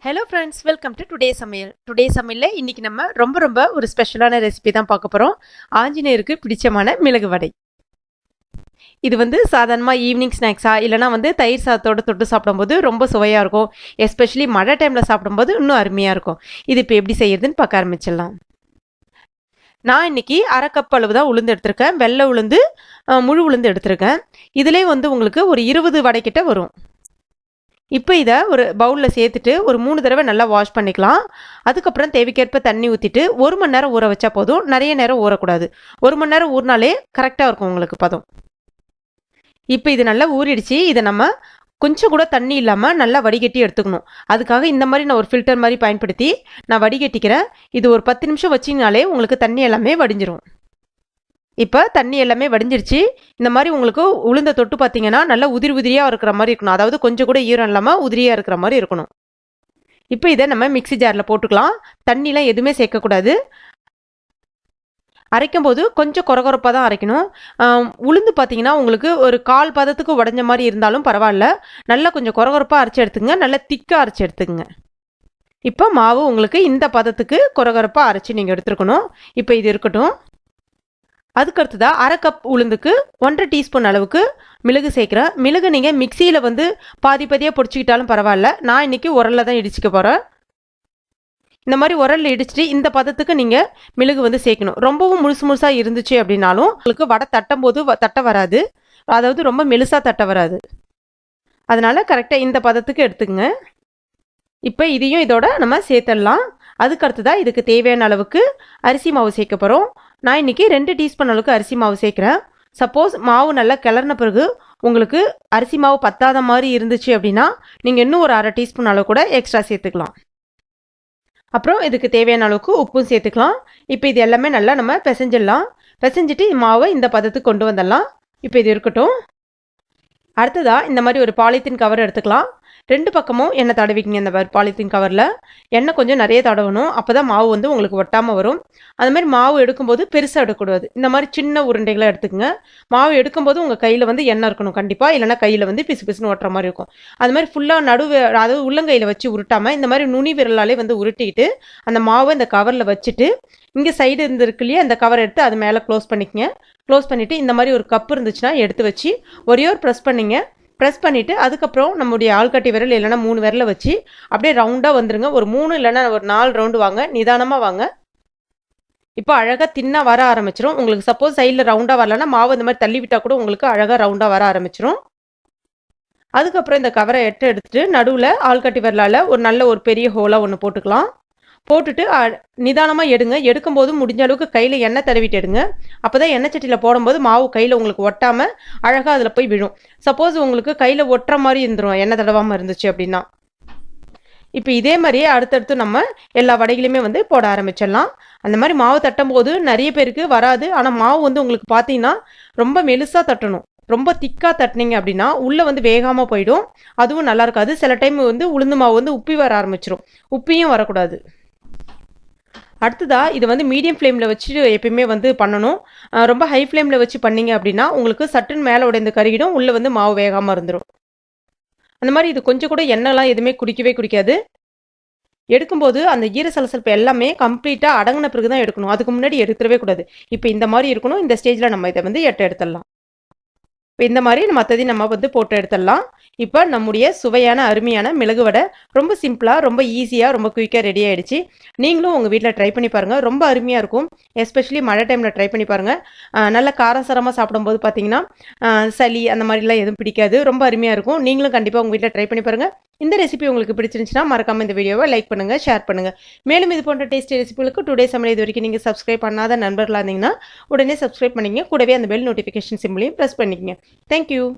Hello friends, welcome to today சமையல். Today சமையலில் இன்றைக்கி நம்ம ரொம்ப ஒரு ஸ்பெஷலான ரெசிபி தான் பார்க்க போகிறோம். ஆஞ்சநேயருக்கு பிடிச்சமான மிளகு வடை. இது சாதாரணமாக ஈவினிங் ஸ்நாக்ஸாக இல்லைனா தயிர் சாதத்தோடு தொட்டு சாப்பிடும்போது ரொம்ப சுவையாக இருக்கும். எஸ்பெஷலி மழை டைமில் சாப்பிடும்போது இன்னும் அருமையாக இருக்கும். இது இப்போ எப்படி செய்யறதுன்னு பார்க்க ஆரம்பிச்சிடலாம். நான் இன்றைக்கி அரை கப் அளவு தான் உளுந்து எடுத்திருக்கேன். வெள்ளை உளுந்து, முழு உளுந்து எடுத்திருக்கேன். இதிலே உங்களுக்கு ஒரு 20 வடைக்கிட்ட வரும். இப்போ இதை ஒரு பவுலில் சேர்த்துட்டு ஒரு 3 தடவை நல்லா வாஷ் பண்ணிக்கலாம். அதுக்கப்புறம் தேவைக்கேற்ப தண்ணி ஊற்றிட்டு 1 மணி நேரம் ஊற வச்சா போதும். நிறைய நேரம் ஊறக்கூடாது. 1 மணி நேரம் ஊறினாலே கரெக்டாக இருக்கும் உங்களுக்கு பதம். இப்போ இது நல்லா ஊறிடுச்சு. இதை நம்ம கொஞ்சம் கூட தண்ணி இல்லாமல் நல்லா வடிகட்டி எடுத்துக்கணும். அதுக்காக இந்த மாதிரி நான் ஒரு ஃபில்டர் மாதிரி பயன்படுத்தி நான் வடிகட்டிக்கிறேன். இது ஒரு 10 நிமிஷம் வச்சிங்கனாலே உங்களுக்கு தண்ணி எல்லாமே வடிஞ்சிரும். இப்போ தண்ணி எல்லாமே வடிஞ்சிருச்சு. இந்த மாதிரி உங்களுக்கு உளுந்த தொட்டு பார்த்தீங்கன்னா நல்லா உதிரியாக இருக்கிற மாதிரி இருக்கணும். அதாவது கொஞ்சம் கூட ஈரம் இல்லாமல் உதிரியாக இருக்கிற மாதிரி இருக்கணும். இப்போ இதை நம்ம மிக்சி ஜாரில் போட்டுக்கலாம். தண்ணிலாம் எதுவுமே சேர்க்கக்கூடாது. அரைக்கும் போது கொஞ்சம் கொரகொரப்பாக தான் அரைக்கணும். உளுந்து பார்த்தீங்கன்னா உங்களுக்கு ஒரு 1/4 பதத்துக்கு உடஞ்ச மாதிரி இருந்தாலும் பரவாயில்ல. நல்லா கொஞ்சம் கொரகொரப்பாக அரைச்சி எடுத்துங்க. நல்லா திக்காக அரைச்சி எடுத்துக்கங்க. இப்போ மாவு உங்களுக்கு இந்த பதத்துக்கு கொரகொரப்பாக அரைச்சி நீங்கள் எடுத்துருக்கணும். இப்போ இது இருக்கட்டும். அதுக்கடுத்ததாக அரை கப் உளுந்துக்கு 1/2 டீஸ்பூன் அளவுக்கு மிளகு சேர்க்குறேன். மிளகு நீங்கள் மிக்சியில் பாதி பாதியாக பொடிச்சிக்கிட்டாலும் பரவாயில்ல. நான் இன்றைக்கி உரலில் தான் இடிச்சிக்க போகிறேன். இந்த மாதிரி உரலில் இடிச்சிட்டு இந்த பதத்துக்கு நீங்கள் மிளகு சேர்க்கணும். ரொம்பவும் முழுசாக இருந்துச்சு அப்படின்னாலும் உங்களுக்கு வடை தட்டும் போது தட்ட வராது. அதாவது ரொம்ப மெலுசாக தட்ட வராது. அதனால் கரெக்டாக இந்த பதத்துக்கு எடுத்துக்கங்க. இப்போ இதையும் இதோட நம்ம சேர்த்துடலாம். அதுக்கடுத்ததாக இதுக்கு தேவையான அளவுக்கு அரிசி மாவு சேர்க்க போகிறோம். நான் இன்றைக்கி 2 டீஸ்பூன் அளவுக்கு அரிசி மாவு சேர்க்குறேன். சப்போஸ் மாவு நல்லா கிளறின பிறகு உங்களுக்கு அரிசி மாவு பத்தாத மாதிரி இருந்துச்சு அப்படின்னா நீங்கள் இன்னும் ஒரு அரை டீஸ்பூன் அளவு கூட எக்ஸ்ட்ரா சேர்த்துக்கலாம். அப்புறம் இதுக்கு தேவையான அளவுக்கு உப்பும் சேர்த்துக்கலாம். இப்போ இது எல்லாமே நல்லா நம்ம பிசைஞ்சிடலாம். பிசைஞ்சிட்டு மாவை இந்த பதத்துக்கு கொண்டு வந்துடலாம். இப்போ இது இருக்கட்டும். அடுத்ததாக இந்த மாதிரி ஒரு பாலித்தீன் கவர் எடுத்துக்கலாம். 2 பக்கமும் எண்ணெய் தடவிக்கிங்க. இந்த மாதிரி பாலித்தீன் கவரில் எண்ணெய் கொஞ்சம் நிறைய தடவணும். அப்போ தான் மாவு உங்களுக்கு ஒட்டாமல் வரும். அந்த மாதிரி மாவு எடுக்கும்போது பெருசாக எடுக்கக்கூடாது. இந்த மாதிரி சின்ன உருண்டைகளாக எடுத்துக்கங்க. மாவு எடுக்கும்போது உங்கள் கையில் எண்ணெய் இருக்கணும் கண்டிப்பாக. இல்லைனா கையில் பிசு பிசுன்னு ஒட்டுற மாதிரி இருக்கும். அது மாதிரி ஃபுல்லாக நடுவு, அதாவது உள்ளங்கையில் வச்சு உருட்டாமல் இந்த மாதிரி நுனி விரலாலே உருட்டிக்கிட்டு அந்த மாவை இந்த கவரில் வச்சுட்டு இங்கே சைடு இருக்கு இல்லையா, அந்த கவர் எடுத்து அது மேலே க்ளோஸ் பண்ணிக்கங்க. க்ளோஸ் பண்ணிவிட்டு இந்த மாதிரி ஒரு கப் இருந்துச்சுன்னா எடுத்து வச்சு ஒரே ஒரு ப்ரெஸ் பண்ணிங்க. ப்ரெஸ் பண்ணிவிட்டு அதுக்கப்புறம் நம்முடைய ஆள்காட்டி விரல் இல்லைனா 3 விரலை வச்சு அப்படியே ரவுண்டாக வந்துருங்க. ஒரு 3 இல்லைனா ஒரு 4 ரவுண்டு வாங்க. நிதானமாக வாங்க. இப்போ அழகாக தின்னாக வர ஆரம்பிச்சிடும். உங்களுக்கு சப்போஸ் சைடில் ரவுண்டாக வரலன்னா மாவு இந்த மாதிரி தள்ளி விட்டால் கூட உங்களுக்கு அழகாக ரவுண்டாக வர ஆரம்பிச்சிடும். அதுக்கப்புறம் இந்த கவரை எடுத்துட்டு நடுவில் ஆள்காட்டி விரலால் ஒரு நல்ல ஒரு பெரிய ஹோலாக ஒன்று போட்டுக்கலாம். போட்டுட்டு நிதானமாக எடுங்க. எடுக்கும்போது முடிஞ்ச அளவுக்கு கையில் எண்ணெய் தடவிட்டு எடுங்க. அப்போ தான் எண்ணெய் சட்டியில் போடும்போது மாவு கையில் உங்களுக்கு ஒட்டாமல் அழகாக அதில் போய் விழும். சப்போஸ் உங்களுக்கு கையில் ஒட்டுற மாதிரி இருந்துடும் எண்ணெய் தடவாமல் இருந்துச்சு அப்படின்னா. இப்போ இதே மாதிரியே அடுத்தடுத்து நம்ம எல்லா வடைகளையுமே போட ஆரம்பிச்சிடலாம். அந்த மாதிரி மாவு தட்டும் போது நிறைய பேருக்கு வராது. ஆனால் மாவு உங்களுக்கு பார்த்தீங்கன்னா ரொம்ப மெலுசாக தட்டணும். ரொம்ப திக்காக தட்டினீங்க அப்படின்னா உள்ளே வேகாமல் போயிடும். அதுவும் நல்லா இருக்காது. சில டைம் உளுந்து மாவு உப்பி வர ஆரம்பிச்சிடும். உப்பியும் வரக்கூடாது. அடுத்ததாக இது மீடியம் ஃப்ளேமில் வச்சு எப்பயுமே பண்ணணும். ரொம்ப ஹை ஃப்ளேமில் வச்சு பண்ணிங்க அப்படின்னா உங்களுக்கு சட்டுன்னு மேலே உடைந்து கருகிடும். உள்ளே மாவு வேகாமல் இருந்துடும். அந்த மாதிரி இது கொஞ்சம் கூட எண்ணெய்லாம் எதுவுமே குடிக்காது. எடுக்கும்போது அந்த ஈர சலசலப்பு எல்லாமே கம்ப்ளீட்டாக அடங்கின பிறகு தான் எடுக்கணும். அதுக்கு முன்னாடி எடுத்துடவே கூடாது. இப்போ இந்த மாதிரி இருக்கணும். இந்த ஸ்டேஜில் நம்ம இதை எடுத்துடலாம். இப்போ இந்த மாதிரி மற்றதையும் நம்ம போட்டு எடுத்துடலாம். இப்போ நம்முடைய சுவையான அருமையான மிளகு வடை ரொம்ப சிம்பிளாக, ரொம்ப ஈஸியாக, ரொம்ப குயிக்காக ரெடி ஆகிடுச்சு. நீங்களும் உங்கள் வீட்டில் ட்ரை பண்ணி பாருங்கள். ரொம்ப அருமையாக இருக்கும். எஸ்பெஷலி மழை டைமில் ட்ரை பண்ணி பாருங்கள். நல்ல காரசாரமாக சாப்பிடும்போது பார்த்தீங்கன்னா சளி அந்த மாதிரிலாம் எதுவும் பிடிக்காது. ரொம்ப அருமையாக இருக்கும். நீங்களும் கண்டிப்பாக உங்கள் வீட்டில் ட்ரை பண்ணி பாருங்கள். இந்த ரெசிபி உங்களுக்கு பிடிச்சிருந்துச்சுன்னா மறக்காமல் இந்த வீடியோவை லைக் பண்ணுங்கள், ஷேர் பண்ணுங்கள். மேலும் இது போன்ற டேஸ்டி ரெசிபிகளுக்கு டுடே சமையல் இது வரைக்கும் நீங்கள் சப்ஸ்கிரைப் பண்ணாத நண்பர்களாக இருந்தீங்கன்னா உடனே சப்ஸ்கிரைப் பண்ணிங்க. கூடவே அந்த பெல் நோட்டிஃபிகேஷன் சிம்பிளையும் ப்ரெஸ் பண்ணிக்கங்க. தேங்க்யூ.